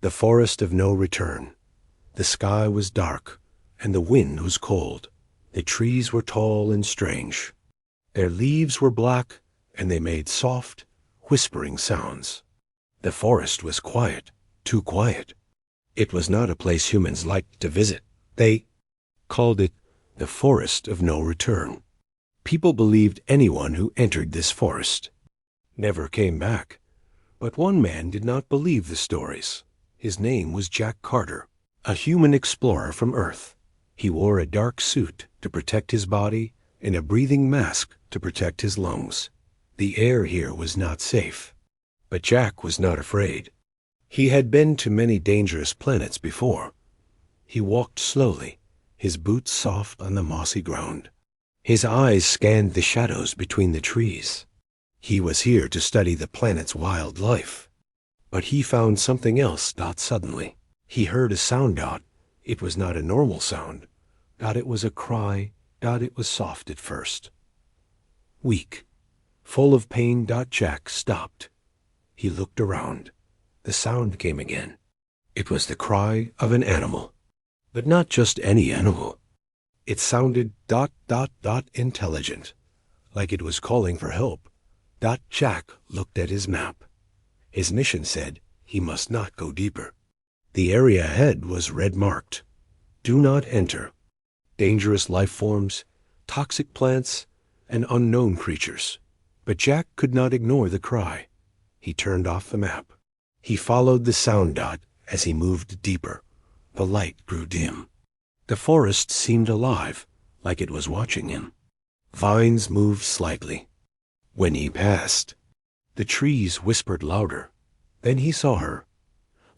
The forest of no return. The sky was dark, and the wind was cold. The trees were tall and strange. Their leaves were black, and they made soft, whispering sounds. The forest was quiet, too quiet. It was not a place humans liked to visit. They called it the forest of no return. People believed anyone who entered this forest never came back. But one man did not believe the stories. His name was Jack Carter, a human explorer from Earth. He wore a dark suit to protect his body and a breathing mask to protect his lungs. The air here was not safe. But Jack was not afraid. He had been to many dangerous planets before. He walked slowly, his boots soft on the mossy ground. His eyes scanned the shadows between the trees. He was here to study the planet's wildlife. But he found something else. Suddenly. He heard a sound. It was not a normal sound. It was a cry. It was soft at first. Weak. Full of pain. Jack stopped. He looked around. The sound came again. It was the cry of an animal. But not just any animal. It sounded intelligent, like it was calling for help. Jack looked at his map. His mission said he must not go deeper. The area ahead was red-marked. Do not enter. Dangerous life forms, toxic plants, and unknown creatures. But Jack could not ignore the cry. He turned off the map. He followed the sound. As he moved deeper, the light grew dim. The forest seemed alive, like it was watching him. Vines moved slightly. When he passed, the trees whispered louder. Then he saw her.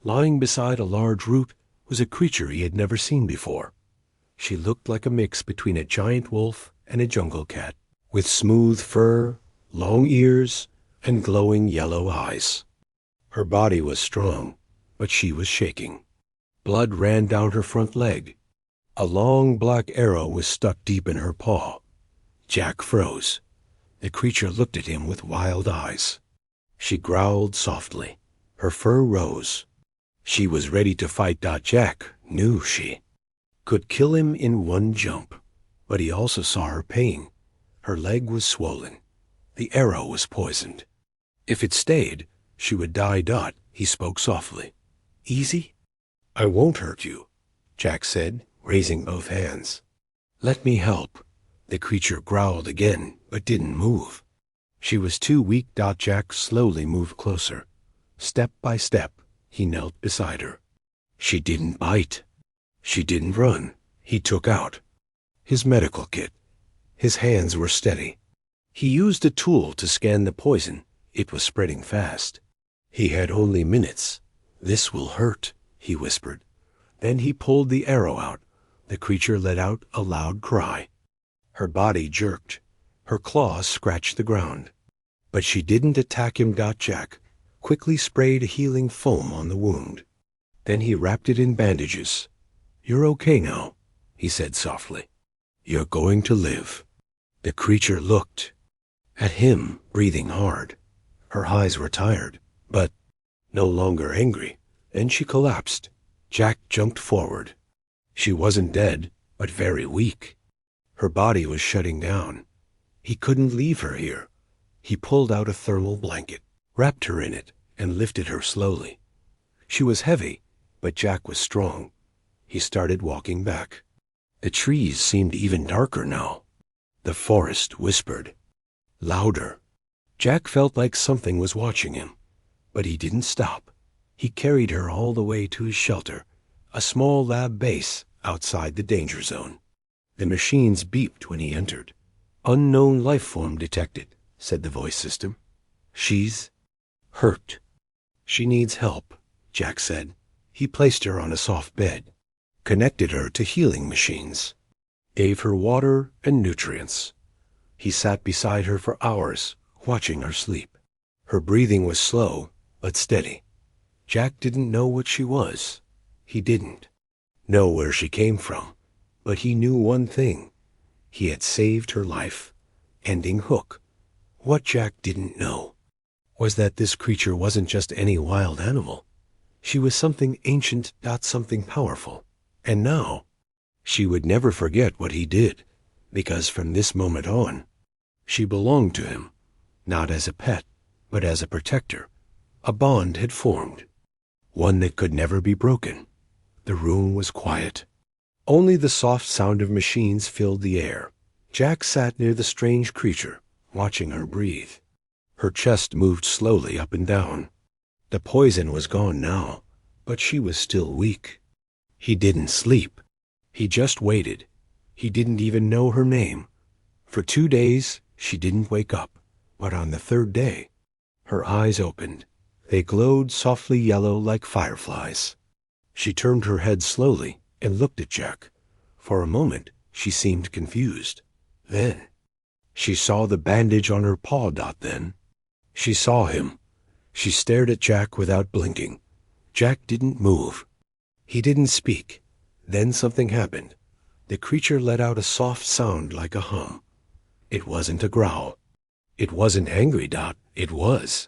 Lying beside a large root was a creature he had never seen before. She looked like a mix between a giant wolf and a jungle cat, with smooth fur, long ears, and glowing yellow eyes. Her body was strong, but she was shaking. Blood ran down her front leg. A long black arrow was stuck deep in her paw. Jack froze. The creature looked at him with wild eyes. She growled softly. Her fur rose. She was ready to fight. Jack knew she could kill him in one jump, but he also saw her pain. Her leg was swollen. The arrow was poisoned. If it stayed, she would die. He spoke softly. Easy? I won't hurt you, Jack said, raising both hands. Let me help. The creature growled again, but didn't move. She was too weak. Jack slowly moved closer. Step by step, he knelt beside her. She didn't bite. She didn't run. He took out his medical kit. His hands were steady. He used a tool to scan the poison. It was spreading fast. He had only minutes. This will hurt, he whispered. Then he pulled the arrow out. The creature let out a loud cry. Her body jerked. Her claws scratched the ground. But she didn't attack him. Jack quickly sprayed healing foam on the wound. Then he wrapped it in bandages. You're okay now, he said softly. You're going to live. The creature looked at him, breathing hard. Her eyes were tired, but no longer angry, and she collapsed. Jack jumped forward. She wasn't dead, but very weak. Her body was shutting down. He couldn't leave her here. He pulled out a thermal blanket, wrapped her in it, and lifted her slowly. She was heavy, but Jack was strong. He started walking back. The trees seemed even darker now. The forest whispered. Louder. Jack felt like something was watching him, but he didn't stop. He carried her all the way to his shelter, a small lab base outside the danger zone. The machines beeped when he entered. Unknown life form detected, said the voice system. She's hurt. She needs help, Jack said. He placed her on a soft bed, connected her to healing machines, gave her water and nutrients. He sat beside her for hours, watching her sleep. Her breathing was slow, but steady. Jack didn't know what she was. He didn't know where she came from, but he knew one thing. He had saved her life, ending Hook. What Jack didn't know was that this creature wasn't just any wild animal. She was something ancient, something powerful. And now, she would never forget what he did, because from this moment on, she belonged to him, not as a pet, but as a protector. A bond had formed, one that could never be broken. The room was quiet. Only the soft sound of machines filled the air. Jack sat near the strange creature, watching her breathe. Her chest moved slowly up and down. The poison was gone now, but she was still weak. He didn't sleep. He just waited. He didn't even know her name. For 2 days, she didn't wake up, but on the 3rd day, her eyes opened. They glowed softly yellow like fireflies. She turned her head slowly and looked at Jack. For a moment, she seemed confused. Then, she saw the bandage on her paw. Then, she saw him. She stared at Jack without blinking. Jack didn't move. He didn't speak. Then something happened. The creature let out a soft sound like a hum. It wasn't a growl. It wasn't angry. It was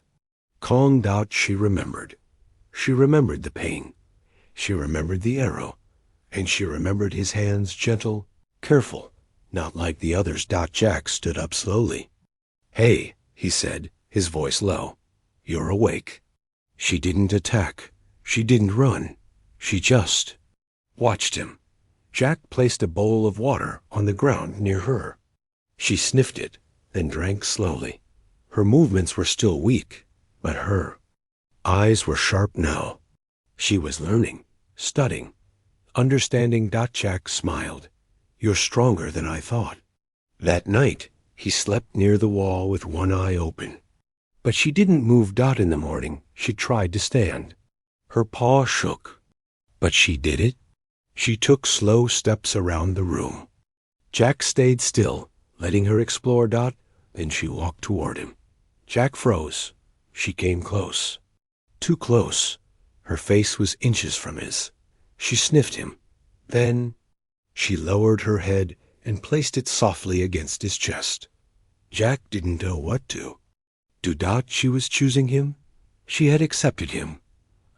calm. She remembered. She remembered the pain. She remembered the arrow. And she remembered his hands, gentle, careful, not like the others. Jack stood up slowly. "Hey," he said, his voice low. "You're awake." She didn't attack. She didn't run. She just watched him. Jack placed a bowl of water on the ground near her. She sniffed it, then drank slowly. Her movements were still weak, but her eyes were sharp now. She was learning, studying, understanding. Jack smiled. "You're stronger than I thought." That night, he slept near the wall with one eye open. But she didn't move. In the morning, she tried to stand. Her paw shook. But she did it. She took slow steps around the room. Jack stayed still, letting her explore. Then she walked toward him. Jack froze. She came close. Too close. Her face was inches from his. She sniffed him. Then she lowered her head and placed it softly against his chest. Jack didn't know what to do. She was choosing him. She had accepted him.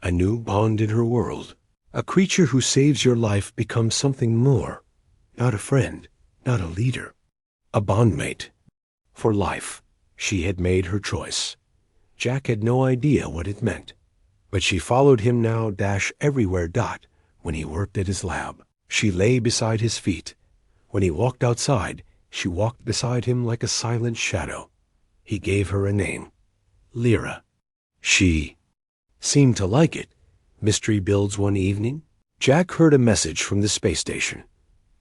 A new bond in her world. A creature who saves your life becomes something more. Not a friend, not a leader. A bondmate. For life. She had made her choice. Jack had no idea what it meant. But she followed him now. Everywhere. When he worked at his lab, she lay beside his feet. When he walked outside, she walked beside him like a silent shadow. He gave her a name. Lyra. She seemed to like it. Mystery builds one evening. Jack heard a message from the space station.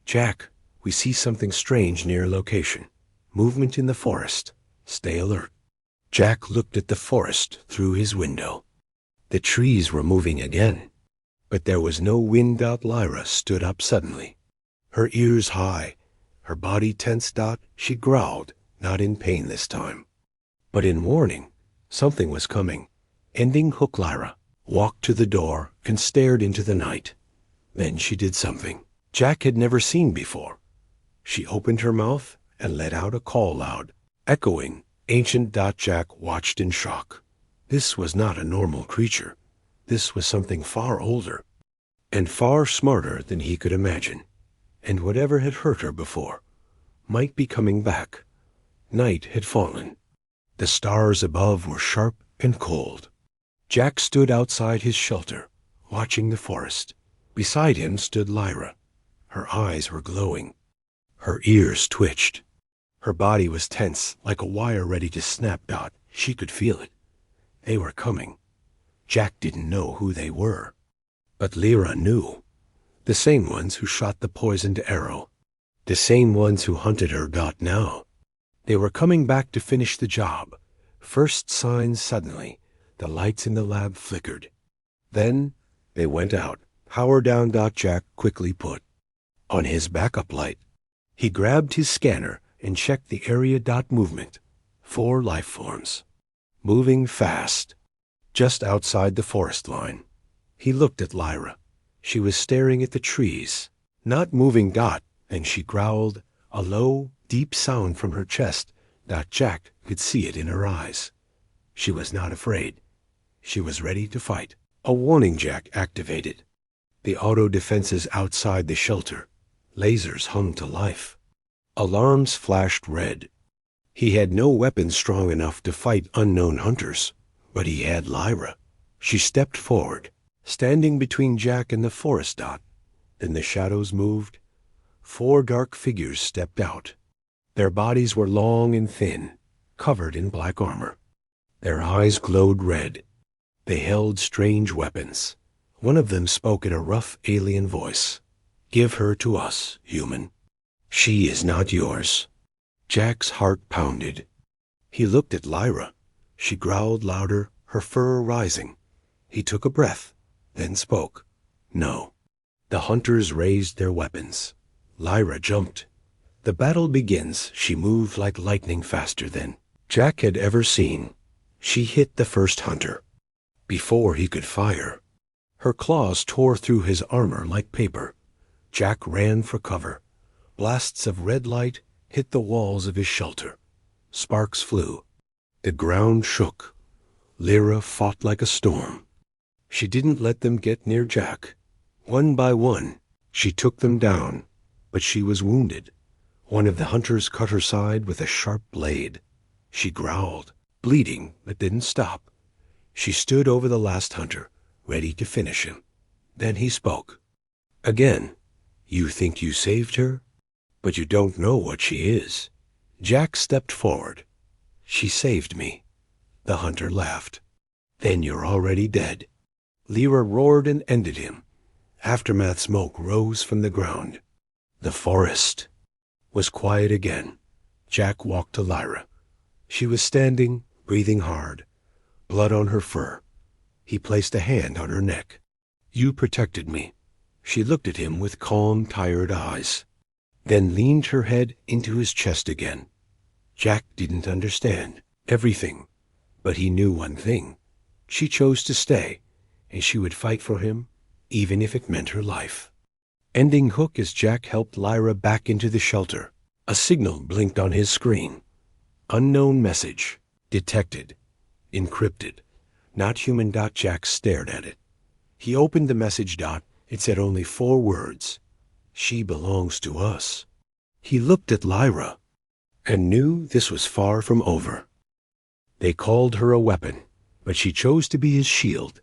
"Jack, we see something strange near location. Movement in the forest. Stay alert." Jack looked at the forest through his window. The trees were moving again. But there was no wind. Lyra stood up suddenly. Her ears high, her body tense. She growled, not in pain this time, but in warning. Something was coming. Ending hook. Lyra walked to the door and stared into the night. Then she did something Jack had never seen before. She opened her mouth and let out a call, loud, echoing, ancient. Jack watched in shock. This was not a normal creature. This was something far older and far smarter than he could imagine. And whatever had hurt her before might be coming back. Night had fallen. The stars above were sharp and cold. Jack stood outside his shelter, watching the forest. Beside him stood Lyra. Her eyes were glowing. Her ears twitched. Her body was tense, like a wire ready to snap. She could feel it. They were coming. Jack didn't know who they were. But Lyra knew. The same ones who shot the poisoned arrow. The same ones who hunted her. Now, they were coming back to finish the job. First signs. Suddenly, the lights in the lab flickered. Then they went out. Power down. Jack quickly put on his backup light. He grabbed his scanner and checked the area. Movement. 4 life forms. Moving fast. Just outside the forest line. He looked at Lyra. She was staring at the trees, not moving. And she growled, a low, deep sound from her chest. Jack could see it in her eyes. She was not afraid. She was ready to fight. A warning jack activated. The auto defenses outside the shelter. Lasers hung to life. Alarms flashed red. He had no weapons strong enough to fight unknown hunters, but he had Lyra. She stepped forward, standing between Jack and the forest dot. Then the shadows moved. 4 dark figures stepped out. Their bodies were long and thin, covered in black armor. Their eyes glowed red. They held strange weapons. One of them spoke in a rough alien voice. "Give her to us, human. She is not yours." Jack's heart pounded. He looked at Lyra. She growled louder, her fur rising. He took a breath, then spoke. "No." The hunters raised their weapons. Lyra jumped. "The battle begins." She moved like lightning, faster than Jack had ever seen. She hit the first hunter. Before he could fire, her claws tore through his armor like paper. Jack ran for cover. Blasts of red light hit the walls of his shelter. Sparks flew. The ground shook. Lyra fought like a storm. She didn't let them get near Jack. One by one, she took them down, but she was wounded. One of the hunters cut her side with a sharp blade. She growled, bleeding, but didn't stop. She stood over the last hunter, ready to finish him. Then he spoke. "Again, you think you saved her, but you don't know what she is." Jack stepped forward. "She saved me." The hunter laughed. "Then you're already dead." Lyra roared and ended him. Aftermath smoke rose from the ground. The forest was quiet again. Jack walked to Lyra. She was standing, breathing hard, blood on her fur. He placed a hand on her neck. "You protected me." She looked at him with calm, tired eyes, then leaned her head into his chest again. Jack didn't understand everything, but he knew one thing. She chose to stay, and she would fight for him, even if it meant her life. Ending hook as Jack helped Lyra back into the shelter. A signal blinked on his screen. Unknown message. Detected. Encrypted. Not human. Jack stared at it. He opened the message. It said only 4 words. "She belongs to us." He looked at Lyra and knew this was far from over. They called her a weapon, but she chose to be his shield.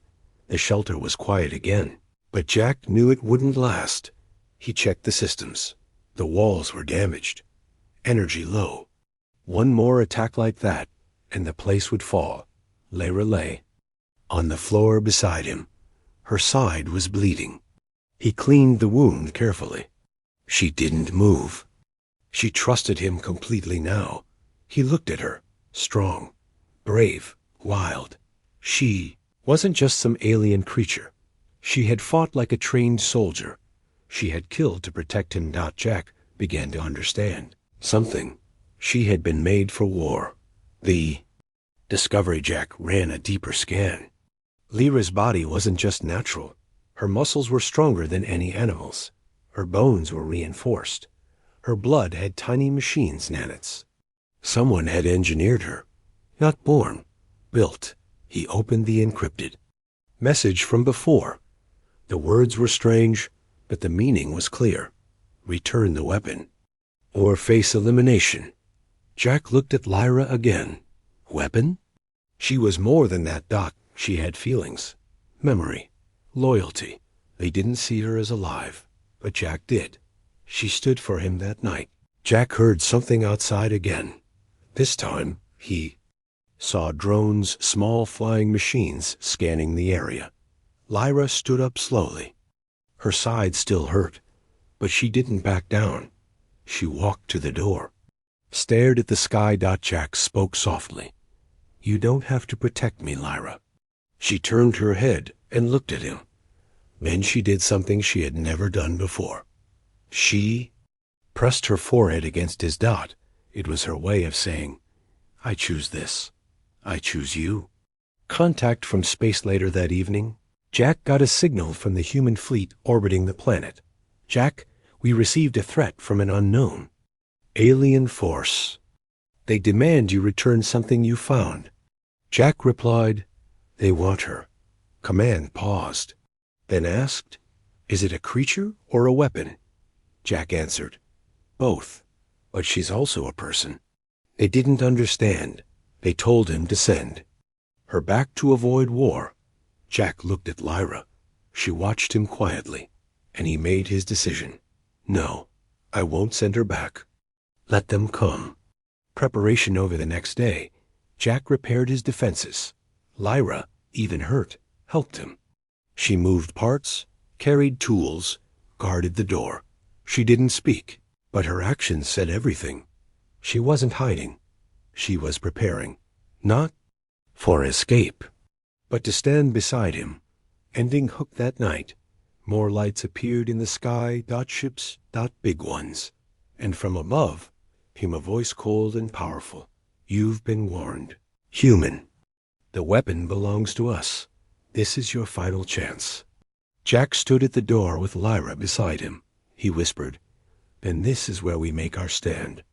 The shelter was quiet again, but Jack knew it wouldn't last. He checked the systems. The walls were damaged. Energy low. One more attack like that, and the place would fall. Lyra lay on the floor beside him. Her side was bleeding. He cleaned the wound carefully. She didn't move. She trusted him completely now. He looked at her, strong, brave, wild. She wasn't just some alien creature. She had fought like a trained soldier. She had killed to protect him. Jack began to understand something. She had been made for war. The Discovery. Jack ran a deeper scan. Lyra's body wasn't just natural. Her muscles were stronger than any animal's. Her bones were reinforced. Her blood had tiny machines, nanits. Someone had engineered her. Not born, built. He opened the encrypted message from before. The words were strange, but the meaning was clear. Return the weapon, or face elimination. Jack looked at Lyra again. Weapon? She was more than that. She had feelings, memory, loyalty. They didn't see her as alive, but Jack did. She stood for him that night. Jack heard something outside again. This time, he saw drones, small flying machines scanning the area. Lyra stood up slowly. Her side still hurt, but she didn't back down. She walked to the door, stared at the sky. Jack spoke softly. "You don't have to protect me, Lyra." She turned her head and looked at him. Then she did something she had never done before. She pressed her forehead against his. It was her way of saying, "I choose this. I choose you." Contact from space. Later that evening, Jack got a signal from the human fleet orbiting the planet. "Jack, we received a threat from an unknown alien force. They demand you return something you found." Jack replied, "They want her. Command paused, then asked, "Is it a creature or a weapon?" Jack answered, "Both, but she's also a person." They didn't understand. They told him to send her back to avoid war. Jack looked at Lyra. She watched him quietly, and he made his decision. "No, I won't send her back. Let them come." Preparation over the next day, Jack repaired his defenses. Lyra, even hurt, helped him. She moved parts, carried tools, guarded the door. She didn't speak, but her actions said everything. She wasn't hiding. She was preparing, not for escape, but to stand beside him. Ending Hook that night, more lights appeared in the sky, ships, big ones. And from above came a voice cold and powerful. "You've been warned. Human. The weapon belongs to us. This is your final chance." Jack stood at the door with Lyra beside him. He whispered, "Then this is where we make our stand."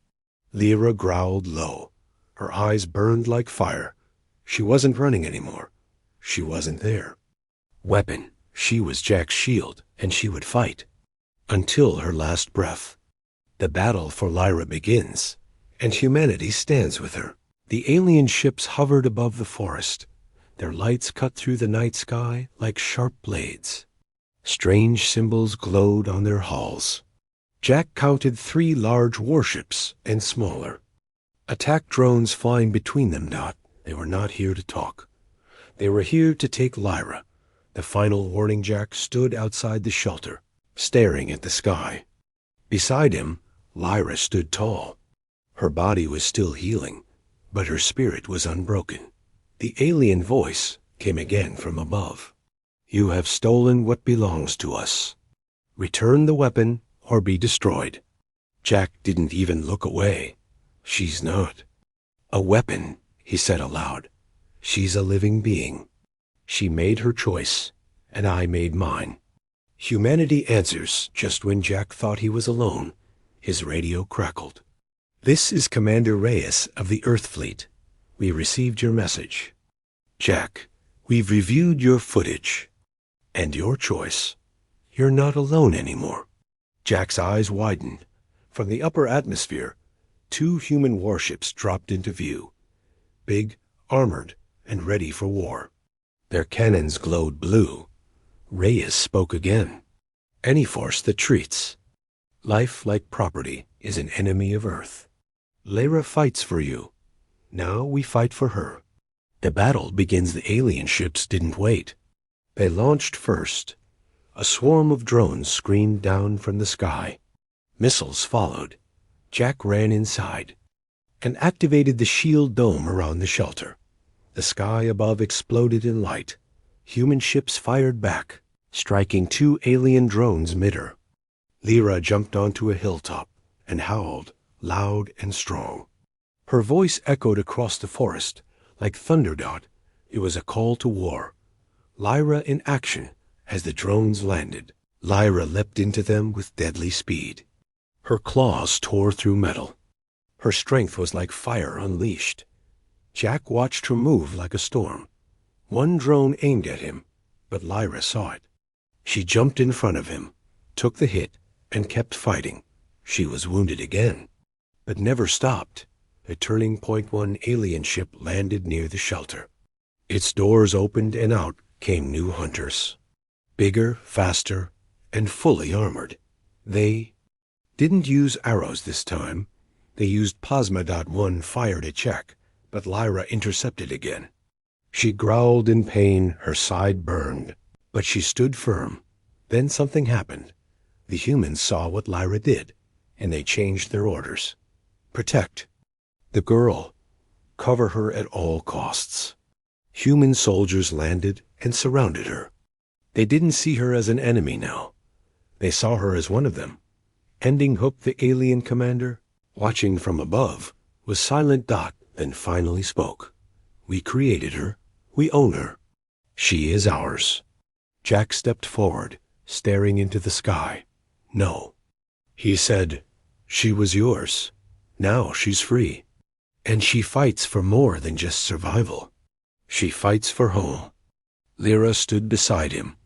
Lyra growled low. Her eyes burned like fire. She wasn't running anymore. She wasn't there. Weapon. She was Jack's shield, and she would fight until her last breath. The battle for Lyra begins, and humanity stands with her. The alien ships hovered above the forest. Their lights cut through the night sky like sharp blades. Strange symbols glowed on their hulls. Jack counted 3 large warships and smaller. Attack drones flying between them. They were not here to talk. They were here to take Lyra. The final warning. Jack stood outside the shelter, staring at the sky. Beside him, Lyra stood tall. Her body was still healing, but her spirit was unbroken. The alien voice came again from above. "You have stolen what belongs to us. Return the weapon or be destroyed." Jack didn't even look away. "She's not a weapon," he said aloud. "She's a living being. She made her choice, and I made mine." Humanity answers just when Jack thought he was alone. His radio crackled. "This is Commander Reyes of the Earth Fleet. We received your message. Jack, we've reviewed your footage and your choice. You're not alone anymore." Jack's eyes widened. From the upper atmosphere, 2 human warships dropped into view. Big, armored, and ready for war. Their cannons glowed blue. Reyes spoke again. "Any force that treats life like property is an enemy of Earth. Lyra fights for you. Now we fight for her." The battle begins. The alien ships didn't wait. They launched first. A swarm of drones screamed down from the sky. Missiles followed. Jack ran inside and activated the shield dome around the shelter. The sky above exploded in light. Human ships fired back, striking 2 alien drones mid-air. Lyra jumped onto a hilltop and howled, loud and strong. Her voice echoed across the forest like thunder. It was a call to war. Lyra in action as the drones landed. Lyra leapt into them with deadly speed. Her claws tore through metal. Her strength was like fire unleashed. Jack watched her move like a storm. One drone aimed at him, but Lyra saw it. She jumped in front of him, took the hit, and kept fighting. She was wounded again, but never stopped. A Turning Point 1 alien ship landed near the shelter. Its doors opened and out came new hunters. Bigger, faster, and fully armored. They didn't use arrows this time. They used Plasma.1 fired at Jack, but Lyra intercepted again. She growled in pain, her side burned, but she stood firm. Then something happened. The humans saw what Lyra did, and they changed their orders. Protect the girl. Cover her at all costs. Human soldiers landed and surrounded her. They didn't see her as an enemy now. They saw her as one of them. Ending Hook, the alien commander, watching from above, was silent. Then finally spoke. "We created her. We own her. She is ours." Jack stepped forward, staring into the sky. "No." He said, "She was yours. Now she's free. And she fights for more than just survival. She fights for home. Lyra stood beside him,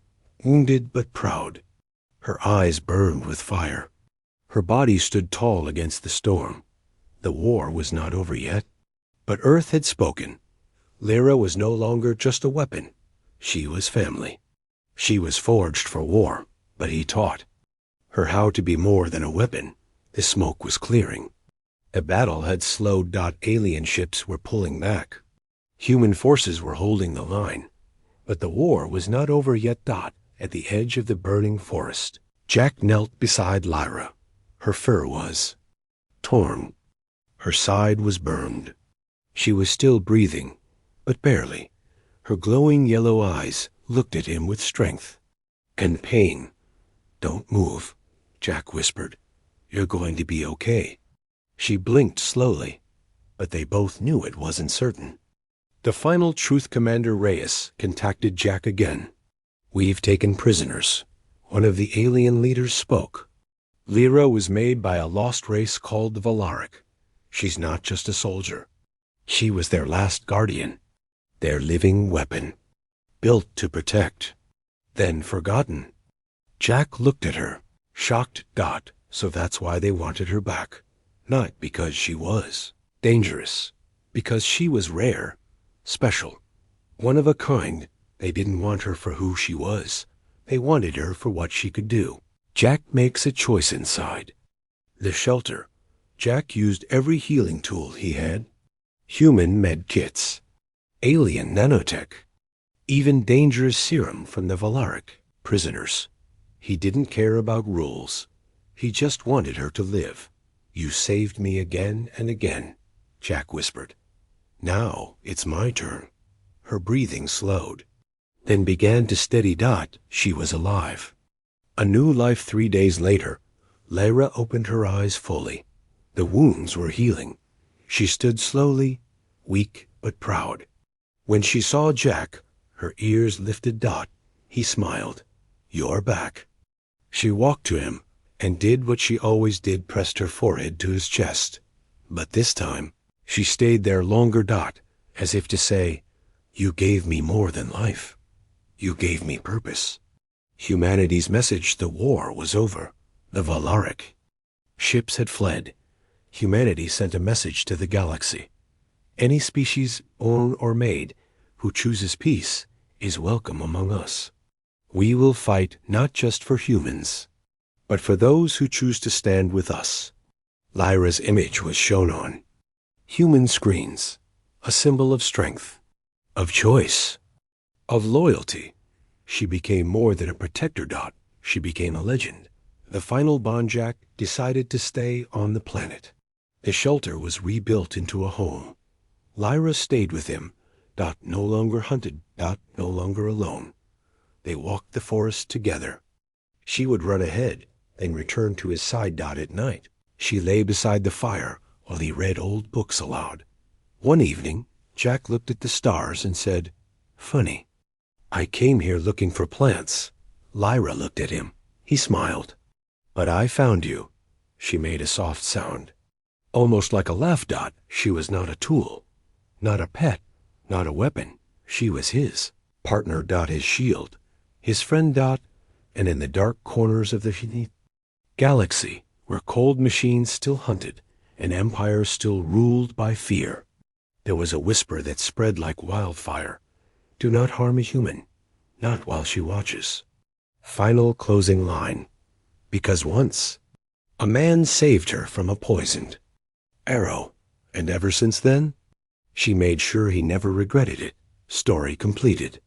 wounded but proud. Her eyes burned with fire. Her body stood tall against the storm. The war was not over yet. But Earth had spoken. Lyra was no longer just a weapon. She was family. She was forged for war, but he taught her how to be more than a weapon. The smoke was clearing. A battle had slowed. Alien ships were pulling back. Human forces were holding the line. But the war was not over yet. At the edge of the burning forest, Jack knelt beside Lyra. Her fur was torn. Her side was burned. She was still breathing, but barely. Her glowing yellow eyes looked at him with strength and pain. "Don't move," Jack whispered. "You're going to be okay." She blinked slowly, but they both knew it wasn't certain. The final truth, Commander Reyes contacted Jack again. "We've taken prisoners." One of the alien leaders spoke. "Lyra was made by a lost race called the Valaric. She's not just a soldier. She was their last guardian, their living weapon, built to protect, then forgotten." Jack looked at her, shocked. "So that's why they wanted her back. Not because she was dangerous, because she was rare, special, one of a kind. They didn't want her for who she was. They wanted her for what she could do." Jack makes a choice inside. The shelter. Jack used every healing tool he had. Human med kits, alien nanotech, even dangerous serum from the Valaric prisoners. He didn't care about rules. He just wanted her to live. "You saved me again and again," Jack whispered. "Now it's my turn." Her breathing slowed, then began to steady. She was alive. A new life. 3 days later, Lyra opened her eyes fully. The wounds were healing. She stood slowly, weak but proud. When she saw Jack, her ears lifted. He smiled. "You're back." She walked to him and did what she always did, pressed her forehead to his chest. But this time, she stayed there longer. As if to say, "You gave me more than life. You gave me purpose." Humanity's message. The war was over. The Valaric ships had fled. Humanity sent a message to the galaxy. Any species, owned or made, who chooses peace is welcome among us. We will fight not just for humans, but for those who choose to stand with us. Lyra's image was shown on human screens, a symbol of strength, of choice, of loyalty. She became more than a protector. She became a legend. The final bond. Jack decided to stay on the planet. The shelter was rebuilt into a home. Lyra stayed with him. No longer hunted. No longer alone. They walked the forest together. She would run ahead, then return to his side. At night, she lay beside the fire while he read old books aloud. One evening, Jack looked at the stars and said, "Funny. I came here looking for plants." Lyra looked at him. He smiled. "But I found you." She made a soft sound, almost like a laugh. She was not a tool, not a pet, not a weapon. She was his partner. His shield, his friend. And in the dark corners of the galaxy, where cold machines still hunted and empires still ruled by fear, there was a whisper that spread like wildfire. "Do not harm a human, not while she watches." Final closing line. Because once, a man saved her from a poisoned arrow, and ever since then, she made sure he never regretted it. Story completed.